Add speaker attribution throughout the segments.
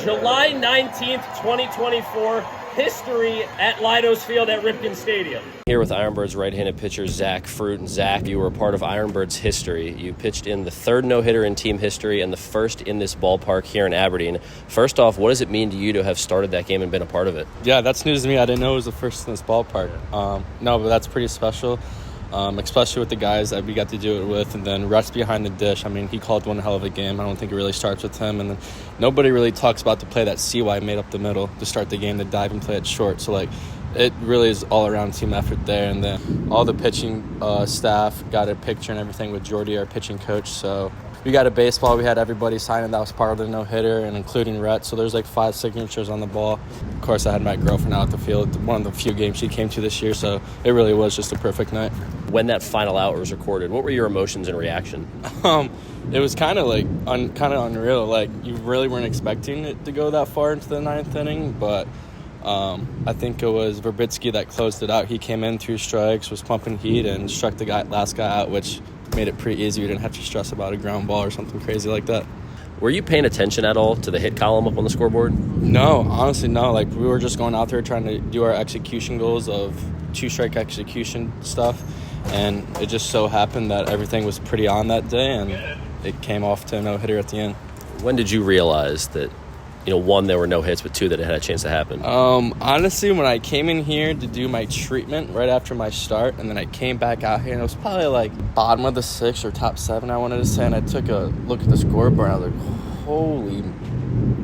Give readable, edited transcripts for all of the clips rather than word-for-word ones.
Speaker 1: July 19th, 2024, history at Leidos Field at Ripken Stadium. Here with IronBirds right-handed pitcher Zach Fruit. And Zach, you were a part of IronBirds history. You pitched in the third no-hitter in team history and the first in this ballpark here in Aberdeen. First off, what does it mean to you to have started that game and been a part of it?
Speaker 2: Yeah, that's news to me. I didn't know it was the first in this ballpark. No, but that's pretty special. Especially with the guys that we got to do it with. And then Rex behind the dish. I mean, he called one hell of a game. I don't think it really starts with him. And then nobody really talks about the play that CY made up the middle to start the game, to dive and play it short. So, it really is all-around team effort there. And then all the pitching staff got a picture and everything with Jordie, our pitching coach. So we got a baseball. We had everybody signing that was part of the no-hitter, and including Rhett. So there's 5 signatures on the ball. Of course, I had my girlfriend out at the field, one of the few games she came to this year. So it really was just a perfect night.
Speaker 1: When that final out was recorded, what were your emotions and reaction?
Speaker 2: It was kind of unreal. You really weren't expecting it to go that far into the 9th inning, but I think it was Virbitsky that closed it out. He came in 2 strikes, was pumping heat, and struck the last guy out, which made it pretty easy. We didn't have to stress about a ground ball or something crazy like that.
Speaker 1: Were you paying attention at all to the hit column up on the scoreboard?
Speaker 2: No, honestly, no. We were just going out there trying to do our execution goals of 2-strike execution stuff, and it just so happened that everything was pretty on that day, and it came off to a no-hitter at the end.
Speaker 1: When did you realize that, 1, there were no hits, but 2, that it had a chance to happen?
Speaker 2: Honestly, when I came in here to do my treatment right after my start, and then I came back out here, and it was probably bottom of the 6th or top 7, I wanted to say, and I took a look at the scoreboard, and I was like, holy,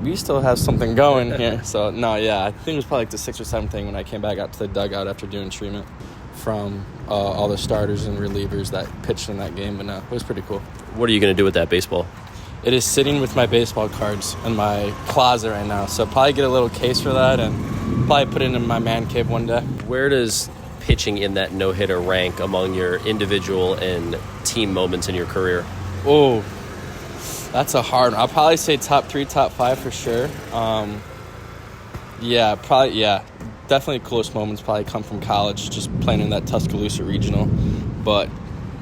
Speaker 2: we still have something going here. So, no, yeah, I think it was probably the 6th or 7th thing when I came back out to the dugout after doing treatment from all the starters and relievers that pitched in that game. But no, it was pretty cool.
Speaker 1: What are you going to do with that baseball?
Speaker 2: It is sitting with my baseball cards in my closet right now. So probably get a little case for that and probably put it in my man cave one day.
Speaker 1: Where does pitching in that no-hitter rank among your individual and team moments in your career?
Speaker 2: Oh, that's a hard one. I'll probably say top 3, top 5 for sure. Definitely close moments probably come from college, just playing in that Tuscaloosa regional. But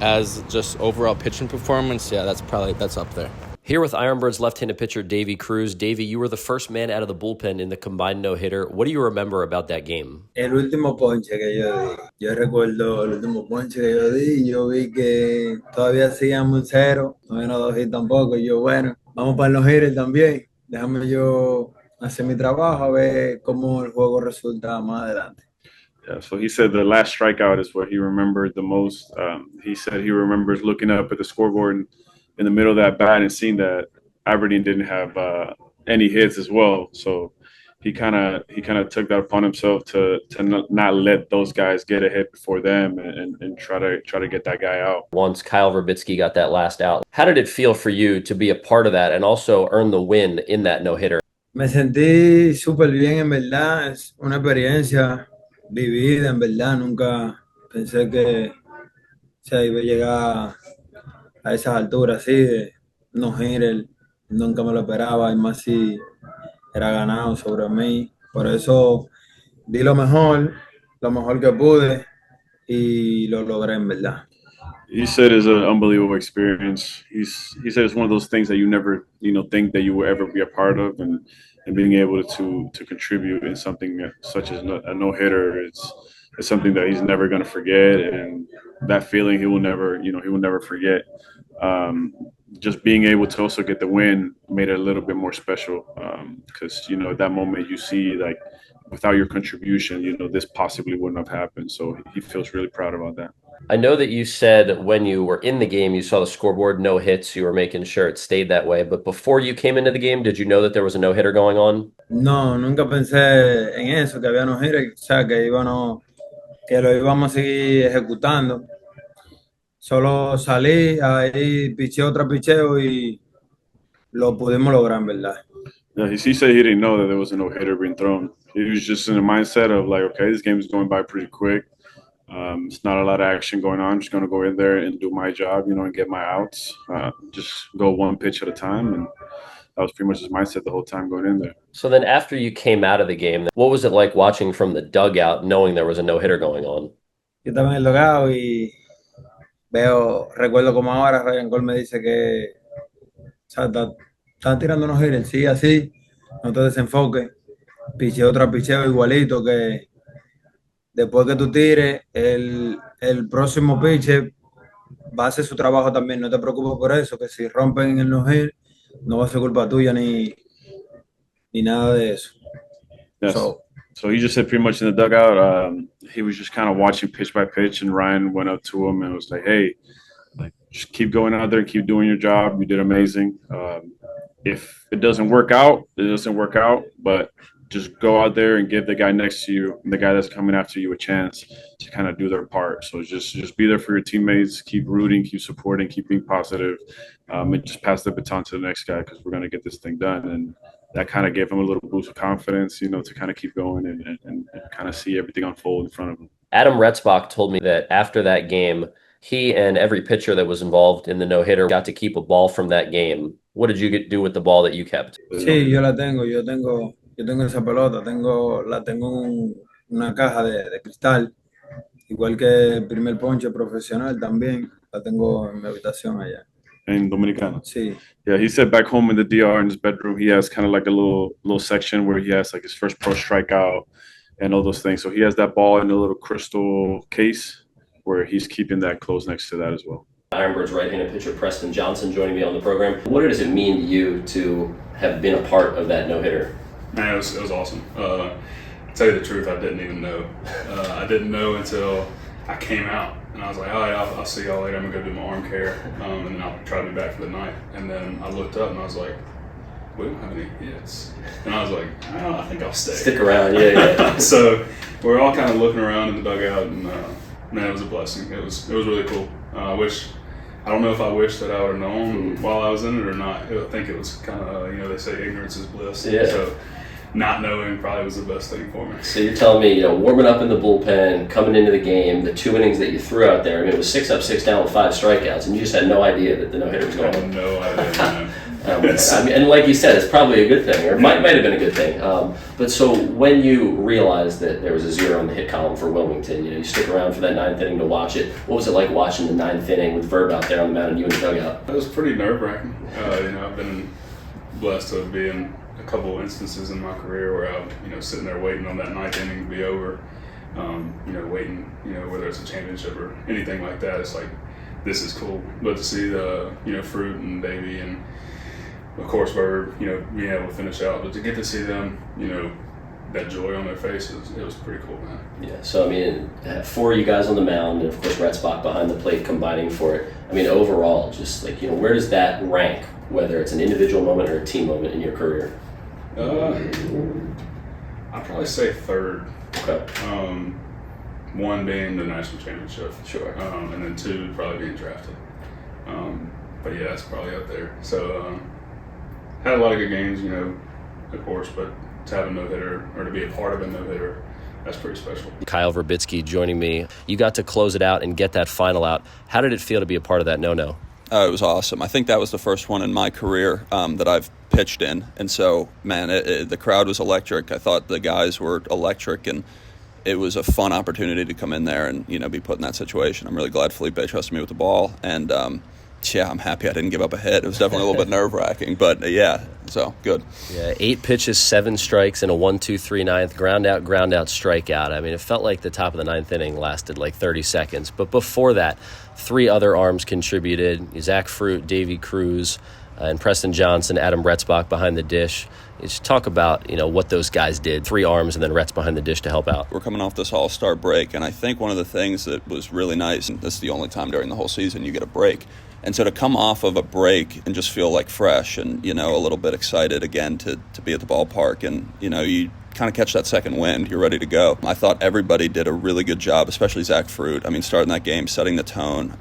Speaker 2: as just overall pitching performance, that's up there.
Speaker 1: Here with IronBirds left-handed pitcher Deivy Cruz. Davey, you were the first man out of the bullpen in the combined no-hitter. What do you remember about that game?
Speaker 3: El último ponche que yo di. Yo recuerdo el último ponche que yo di. Yo vi que todavía seguíamos 0. Todavía no 2 hits tampoco. Y yo, bueno, vamos para los hitters también. Déjame yo hacer mi trabajo a ver cómo el juego resulta más adelante.
Speaker 4: Yeah, so he said the last strikeout is what he remembered the most. He said he remembers looking up at the scoreboard in the middle of that bat and seeing that Aberdeen didn't have any hits as well. So he kind of took that upon himself to not let those guys get a hit before them and try to get that guy out.
Speaker 1: Once Kyle Virbitsky got that last out, how did it feel for you to be a part of that and also earn the win in that no-hitter?
Speaker 3: Me sentí súper bien, en verdad. Es una experiencia vivida, en verdad. Nunca pensé que se iba a llegar a esas alturas así de no hitter. Nunca me lo esperaba, y más si era ganado sobre mí. Por eso di lo mejor que pude, y lo logré, en verdad.
Speaker 4: He said it's an unbelievable experience. He said it's one of those things that you never think that you will ever be a part of, and being able to contribute in something such as a no-hitter, it's something that he's never going to forget, and that feeling he will never forget. Just being able to also get the win made it a little bit more special, because at that moment you see without your contribution, this possibly wouldn't have happened. So he feels really proud about that.
Speaker 1: I know that you said when you were in the game, you saw the scoreboard, no hits, you were making sure it stayed that way. But before you came into the game, did you know that there was a no-hitter going on?
Speaker 3: No, nunca pensé en eso, que había no hitter, o sea, que lo íbamos a seguir ejecutando. Solo salí, ahí piché otro picheo y lo pudimos lograr, en verdad.
Speaker 4: Yeah, he said he didn't know that there was a no-hitter being thrown. He was just in the mindset of okay, this game is going by pretty quick. It's not a lot of action going on. I'm just going to go in there and do my job, and get my outs. Just go one pitch at a time, and that was pretty much his mindset the whole time going in there.
Speaker 1: So then after you came out of the game, what was it like watching from the dugout knowing there was a no-hitter going on?
Speaker 3: Yo estaba en el dugout y recuerdo como ahora Ryan Cole me dice que, o sea, están tirando unos hitters, sí, así. no te desenfoques, picheo tras picheo igualito, que después que tú tires, el próximo pitcher va a hacer su trabajo también, no te preocupes por eso, que si rompen en el no-hit, no va a ser culpa tuya ni nada de eso.
Speaker 4: Yes. So he just said pretty much in the dugout, he was just kind of watching pitch by pitch, and Ryan went up to him and was like, "Hey, like just keep going out there, keep doing your job. You did amazing. If it doesn't work out, it doesn't work out, but just go out there and give the guy next to you and the guy that's coming after you a chance to kind of do their part. So just be there for your teammates, keep rooting, keep supporting, keep being positive, and just pass the baton to the next guy because we're going to get this thing done." And that kind of gave him a little boost of confidence, you know, to kind of keep going and kind of see everything unfold in front of him.
Speaker 1: Adam Retzbach told me that after that game, he and every pitcher that was involved in the no-hitter got to keep a ball from that game. What did you do with the ball that you kept?
Speaker 3: Sí, yo la tengo, yo tengo esa pelota, la tengo en una caja de cristal, igual que el primer ponche profesional también, la tengo en mi habitación allá.
Speaker 4: In Dominicana.
Speaker 3: Sí.
Speaker 4: Yeah, he said back home in the DR in his bedroom, he has kind of like a little section where he has like his first pro strikeout and all those things. So he has that ball in a little crystal case where he's keeping that close next to that as well.
Speaker 1: IronBirds right-handed pitcher Preston Johnson joining me on the program. What does it mean to you to have been a part of that no-hitter?
Speaker 5: Man, it was awesome. To tell you the truth, I didn't even know. I didn't know until I came out. And I was like, all right, I'll see y'all later. I'm going to go do my arm care, and then I'll try to be back for the night. And then I looked up and I was like, we don't have any hits. And I was like, oh, I think I'll stay.
Speaker 1: Stick around, yeah.
Speaker 5: So we're all kind of looking around in the dugout, and man, it was a blessing. It was really cool. I don't know if I wish that I would have known while I was in it or not. I think it was kind of, they say ignorance is bliss.
Speaker 1: Yeah.
Speaker 5: So not knowing probably was the best thing for me.
Speaker 1: So you're telling me, warming up in the bullpen, coming into the game, the 2 innings that you threw out there, I mean, it was 6 up, 6 down with 5 strikeouts, and you just had no idea that the no-hitter was going on.
Speaker 5: I had no idea.
Speaker 1: I mean, and like you said, it's probably a good thing, or it might have been a good thing. But so when you realized that there was a 0 in the hit column for Wilmington, you stick around for that 9th inning to watch it. What was it like watching the 9th inning with Verb out there on the mound and you in the dugout?
Speaker 5: It was pretty nerve-wracking. I've been blessed to be in a couple instances in my career where I'm, sitting there waiting on that 9th inning to be over. Waiting, whether it's a championship or anything like that. It's like, this is cool. But to see the, Fruit and Deivy and of course, Verb, being able to finish out, but to get to see them, that joy on their faces, it was pretty cool, man.
Speaker 1: Yeah, so I mean, 4 of you guys on the mound, and of course Retzbach behind the plate combining for it. I mean, overall, just like, where does that rank, whether it's an individual moment or a team moment in your career?
Speaker 5: I'd probably say 3rd.
Speaker 1: Okay.
Speaker 5: 1 being the national championship.
Speaker 1: Sure.
Speaker 5: And then 2 probably being drafted. But yeah, that's probably up there. So, had a lot of good games, of course, but to have a no-hitter or to be a part of a no-hitter, that's pretty special. Kyle
Speaker 1: Virbitsky joining me. You got to close it out and get that final out. How did it feel to be a part of that no-no?
Speaker 6: It was awesome. I think that was the first one in my career that I've pitched in. And so, man, the crowd was electric. I thought the guys were electric, and it was a fun opportunity to come in there and, be put in that situation. I'm really glad Felipe trusted me with the ball. And, I'm happy I didn't give up a hit. It was definitely a little bit nerve-wracking, but so good.
Speaker 1: Yeah, 8 pitches, 7 strikes, and a 1-2-3 ninth, ground out, strikeout. I mean, it felt like the top of the 9th inning lasted like 30 seconds. But before that, 3 other arms contributed. Zach Fruit, Deivy Cruz, and Preston Johnson, Adam Retzbach behind the dish. Just talk about, what those guys did. 3 arms and then Retz behind the dish to help out.
Speaker 6: We're coming off this all-star break, and I think one of the things that was really nice, and this is the only time during the whole season you get a break, and so to come off of a break and just feel like fresh and, a little bit excited again to be at the ballpark, and, you kind of catch that second wind, you're ready to go. I thought everybody did a really good job, especially Zach Fruit. I mean, starting that game, setting the tone.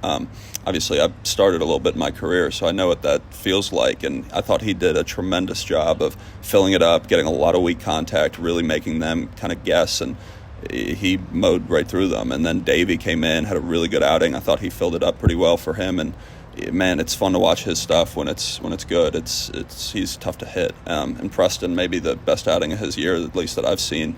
Speaker 6: Obviously, I've started a little bit in my career, so I know what that feels like, and I thought he did a tremendous job of filling it up, getting a lot of weak contact, really making them kind of guess, and he mowed right through them. And then Deivy came in, had a really good outing. I thought he filled it up pretty well for him, and man, it's fun to watch his stuff when it's good. He's tough to hit. And Preston, maybe the best outing of his year, at least that I've seen,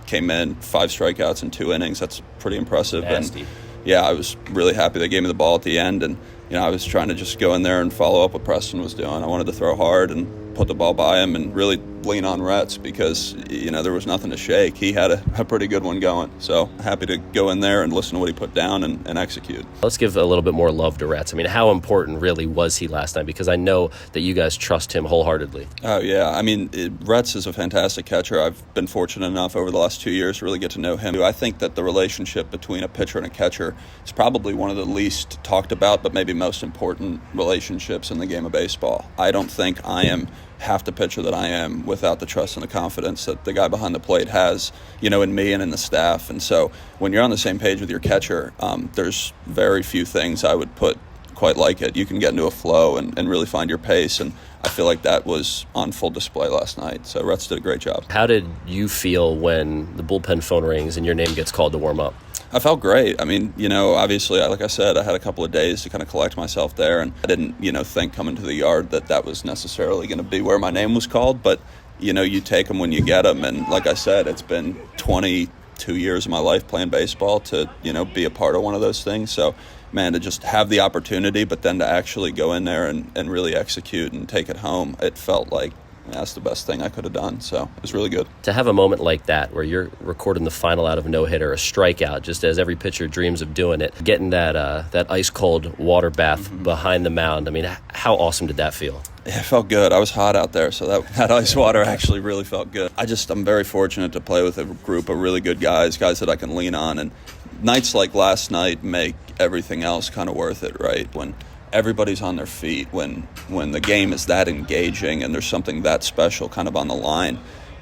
Speaker 6: came in 5 strikeouts in 2 innings. That's pretty impressive.
Speaker 1: Nasty.
Speaker 6: And I was really happy they gave me the ball at the end, and I was trying to just go in there and follow up what Preston was doing. I wanted to throw hard and put the ball by him and really lean on Retz because, there was nothing to shake. He had a pretty good one going. So happy to go in there and listen to what he put down and execute.
Speaker 1: Let's give a little bit more love to Retz. I mean, how important really was he last night? Because I know that you guys trust him wholeheartedly.
Speaker 6: Oh, yeah. I mean, Retz is a fantastic catcher. I've been fortunate enough over the last 2 years to really get to know him. I think that the relationship between a pitcher and a catcher is probably one of the least talked about, but maybe most important relationships in the game of baseball. I don't think I am half the pitcher that I am without the trust and the confidence that the guy behind the plate has, in me and in the staff. And so when you're on the same page with your catcher, there's very few things I would put quite like it. You can get into a flow and really find your pace, and I feel like that was on full display last night. So Retz did a great job.
Speaker 1: How did you feel when the bullpen phone rings and your name gets called to warm up?
Speaker 6: I felt great. I mean, obviously, like I said, I had a couple of days to kind of collect myself there, and I didn't, think coming to the yard that was necessarily going to be where my name was called. But, you take them when you get them. And like I said, it's been 22 years of my life playing baseball to, be a part of one of those things. So, man, to just have the opportunity, but then to actually go in there and really execute and take it home, it felt like that's the best thing I could have done. So it was really good.
Speaker 1: To have a moment like that where you're recording the final out of a no-hitter, a strikeout, just as every pitcher dreams of doing it, getting that ice-cold water bath behind the mound, I mean, how awesome did that feel?
Speaker 6: It felt good. I was hot out there, so that ice water actually really felt good. I'm very fortunate to play with a group of really good guys that I can lean on, and nights like last night make everything else kind of worth it, right? When everybody's on their feet, when the game is that engaging and there's something that special kind of on the line,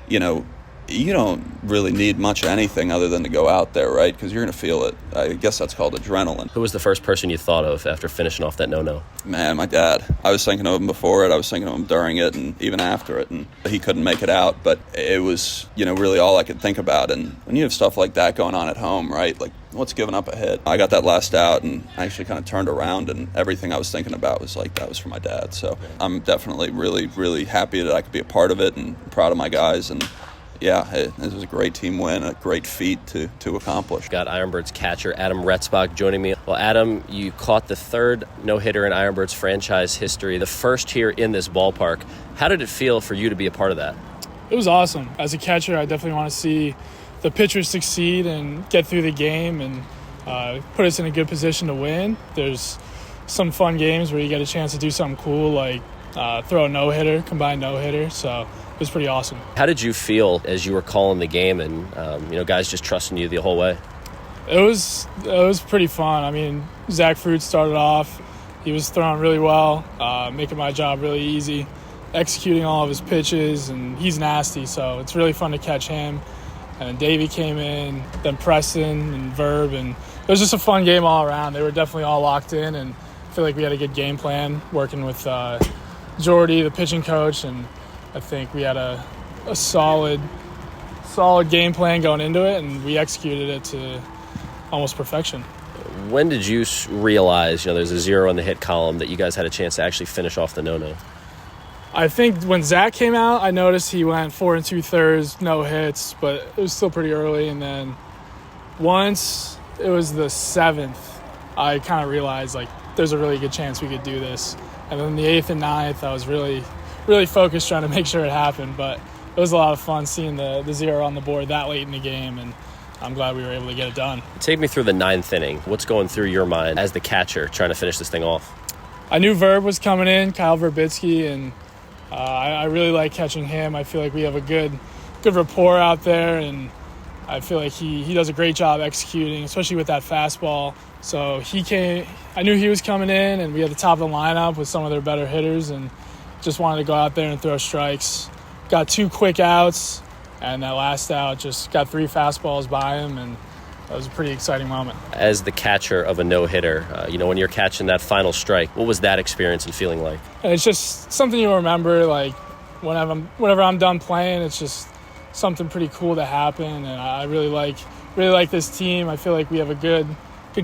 Speaker 6: you don't really need much of anything other than to go out there, right? Because you're going to feel it. I guess that's called adrenaline.
Speaker 1: Who was the first person you thought of after finishing off that no-no?
Speaker 6: Man, my dad. I was thinking of him before it. I was thinking of him during it and even after it. And he couldn't make it out, but it was, really all I could think about. And when you have stuff like that going on at home, right? Like, what's giving up a hit? I got that last out and I actually kind of turned around, and everything I was thinking about was like, that was for my dad. So I'm definitely really, really happy that I could be a part of it and proud of my guys. And yeah, it was a great team win, a great feat to accomplish.
Speaker 1: Got IronBirds catcher Adam Retzbach joining me. Well, Adam, you caught the third no-hitter in IronBirds franchise history, the first here in this ballpark. How did it feel for you to be a part of that?
Speaker 7: It was awesome. As a catcher, I definitely want to see the pitchers succeed and get through the game and put us in a good position to win. There's some fun games where you get a chance to do something cool, like throw a no-hitter, combined no-hitter, so it was pretty awesome.
Speaker 1: How did you feel as you were calling the game and, guys just trusting you the whole way?
Speaker 7: It was pretty fun. I mean, Zach Fruit started off. He was throwing really well, making my job really easy, executing all of his pitches, and he's nasty, so it's really fun to catch him. And Deivy came in, then Preston and Verb, and it was just a fun game all around. They were definitely all locked in, and I feel like we had a good game plan working with Jordie, the pitching coach, and I think we had a solid game plan going into it, and we executed it to almost perfection.
Speaker 1: When did you realize, there's a 0 in the hit column, that you guys had a chance to actually finish off the no-no?
Speaker 7: I think when Zach came out, I noticed he went 4 2/3, no hits, but it was still pretty early. And then once it was the 7th, I kind of realized, there's a really good chance we could do this. And then the 8th and 9th, I was really focused trying to make sure it happened. But it was a lot of fun seeing the 0 on the board that late in the game, and I'm glad we were able to get it done.
Speaker 1: Take me through the 9th inning. What's going through your mind as the catcher trying to finish this thing off?
Speaker 7: I knew Verb was coming in, Kyle Virbitsky, and I really like catching him. I feel like we have a good rapport out there, and I feel like he does a great job executing, especially with that fastball. So he came. I knew he was coming in, and we had the top of the lineup with some of their better hitters, and just wanted to go out there and throw strikes. Got 2 quick outs, and that last out just got 3 fastballs by him, and that was a pretty exciting moment. As
Speaker 1: the catcher of a no-hitter, when you're catching that final strike, what was that experience and feeling like?
Speaker 7: And it's just something you'll remember, whenever I'm done playing, it's just something pretty cool to happen. And I really like this team. I feel like we have a good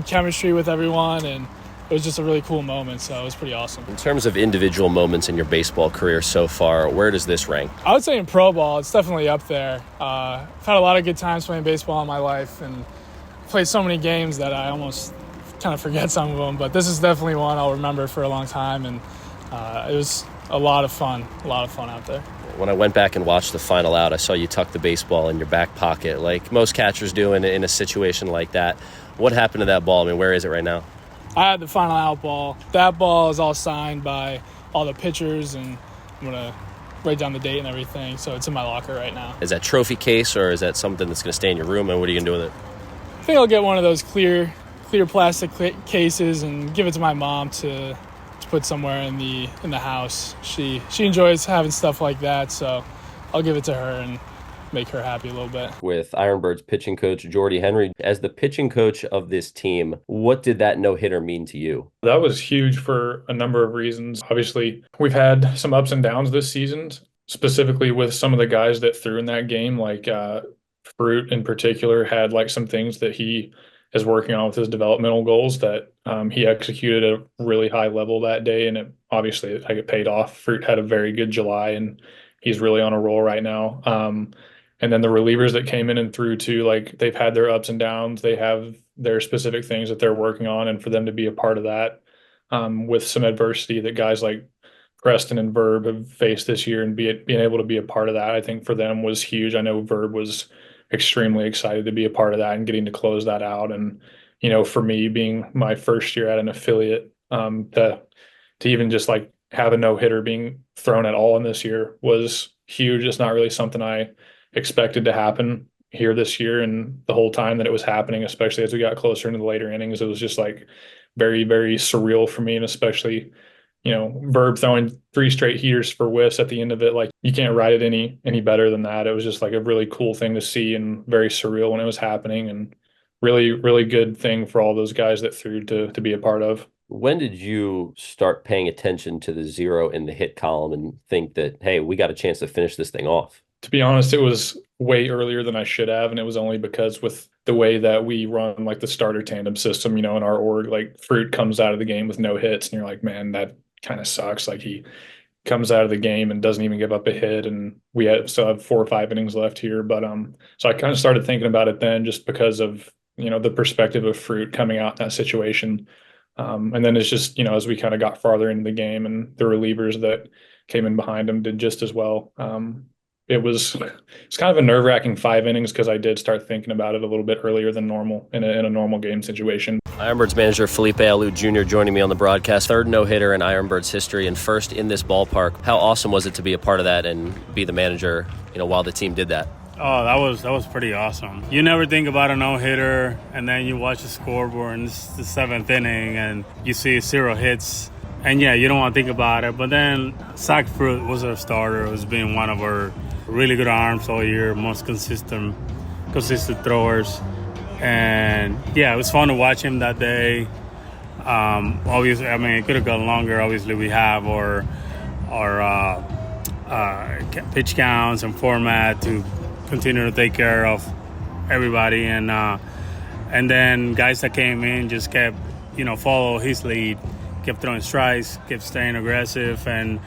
Speaker 7: chemistry with everyone, and it was just a really cool moment, so it was pretty awesome.
Speaker 1: In terms of individual moments in your baseball career so far, where does this rank?
Speaker 7: I would say in pro ball, it's definitely up there. I've had a lot of good times playing baseball in my life, and played so many games that I almost kind of forget some of them, but this is definitely one I'll remember for a long time, and it was a lot of fun out there.
Speaker 1: When I went back and watched the final out, I saw you tuck the baseball in your back pocket like most catchers do in a situation like that. What happened to that ball? I mean, where is it right now?
Speaker 7: I had the final out ball. That ball is all signed by all the pitchers, and I'm going to write down the date and everything, so it's in my locker right now.
Speaker 1: Is that trophy case, or is that something that's going to stay in your room, and what are you going to do with it?
Speaker 7: I think I'll get one of those clear plastic cases and give it to my mom to put somewhere in the house. She enjoys having stuff like that, so I'll give it to her and make her happy a little bit.
Speaker 1: With IronBirds pitching coach Jordie Henry, as the pitching coach of this team, what did that no-hitter mean to you?
Speaker 8: That was huge for a number of reasons. Obviously, we've had some ups and downs this season, specifically with some of the guys that threw in that game, like Fruit in particular had like some things that he is working on with his developmental goals that he executed at a really high level that day, and it paid off. Fruit had a very good July, and he's really on a roll right now. And then the relievers that came in and threw too, like they've had their ups and downs. They have their specific things that they're working on, and for them to be a part of that with some adversity that guys like Preston and Verb have faced this year, and being able to be a part of that, I think for them was huge. I know Verb was extremely excited to be a part of that and getting to close that out. And, you know, for me being my first year at an affiliate, to even just like have a no-hitter being thrown at all in this year was huge. It's not really something I expected to happen here this year, and the whole time that it was happening, especially as we got closer into the later innings, it was just like very, very surreal for me. And especially, you know, Verb throwing 3 straight heaters for whiffs at the end of it, like you can't write it any better than that. It was just like a really cool thing to see and very surreal when it was happening, and really, really good thing for all those guys that threw to be a part of.
Speaker 1: When did you start paying attention to the 0 in the hit column and think that, hey, we got a chance to finish this thing off?
Speaker 8: To be honest, it was way earlier than I should have, and it was only because with the way that we run like the starter tandem system, you know, in our org, like Fruit comes out of the game with no hits, and you're like, man, that kind of sucks. Like he comes out of the game and doesn't even give up a hit, and we still have 4 or 5 innings left here. But so I kind of started thinking about it then, just because of, you know, the perspective of Fruit coming out in that situation. And then it's just, you know, as we kind of got farther into the game and the relievers that came in behind him did just as well. It's kind of a nerve-wracking 5 innings because I did start thinking about it a little bit earlier than normal in a normal game situation.
Speaker 1: IronBirds manager Felipe Alou Jr. joining me on the broadcast. 3rd no-hitter in IronBirds history and 1st in this ballpark. How awesome was it to be a part of that and be the manager, you know, while the team did that?
Speaker 9: Oh, that was pretty awesome. You never think about a no-hitter, and then you watch the scoreboard, and it's the 7th inning, and you see 0 hits. And yeah, you don't want to think about it. But then Zach Fruit was our starter. It was being one of our really good arms all year, most consistent throwers. And yeah, it was fun to watch him that day. Obviously, I mean, it could have gone longer. Obviously, we have our pitch counts and format to continue to take care of everybody. And then guys that came in just kept, you know, follow his lead, kept throwing strikes, kept staying aggressive, and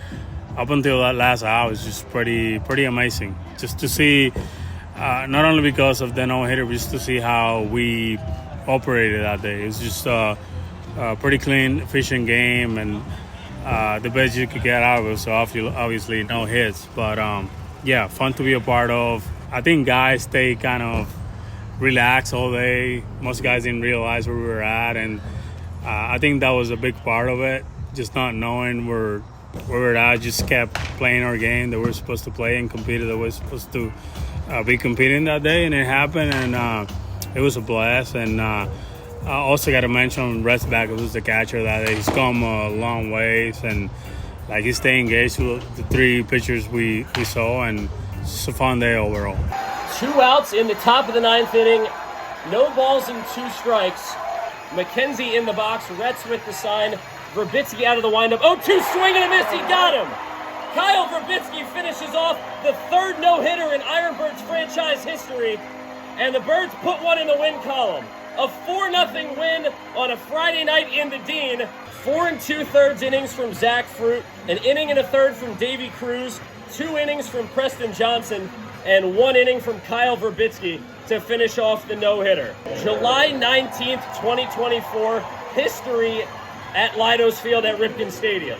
Speaker 9: up until that last out, it was just pretty amazing. Just to see, not only because of the no-hitter, but just to see how we operated that day. It was just a pretty clean, efficient game, and the best you could get out of it. So obviously no hits, but yeah, fun to be a part of. I think guys stay kind of relaxed all day. Most guys didn't realize where we were at, and I think that was a big part of it. Just not knowing where we're at, just kept playing our game that we're supposed to play and competed that we're supposed to be competing that day, and it happened, and it was a blast. And I also got to mention Retzbach, who's the catcher that day. He's come a long ways, and like he's staying engaged with the 3 pitchers we saw, and it's a fun day overall.
Speaker 1: 2 outs in the top of the 9th inning, no balls and 2 strikes. McKenzie in the box, Retz with the sign, Virbitsky out of the windup. 0-2 swing and a miss, he got him! Kyle Virbitsky finishes off the 3rd no-hitter in IronBirds franchise history, and the Birds put one in the win column. A 4-0 win on a Friday night in the Dean. 4 2/3 innings from Zach Fruit, an inning and a third from Deivy Cruz, 2 innings from Preston Johnson, and 1 inning from Kyle Virbitsky to finish off the no-hitter. July 19th, 2024, history at Leidos Field at Ripken Stadium.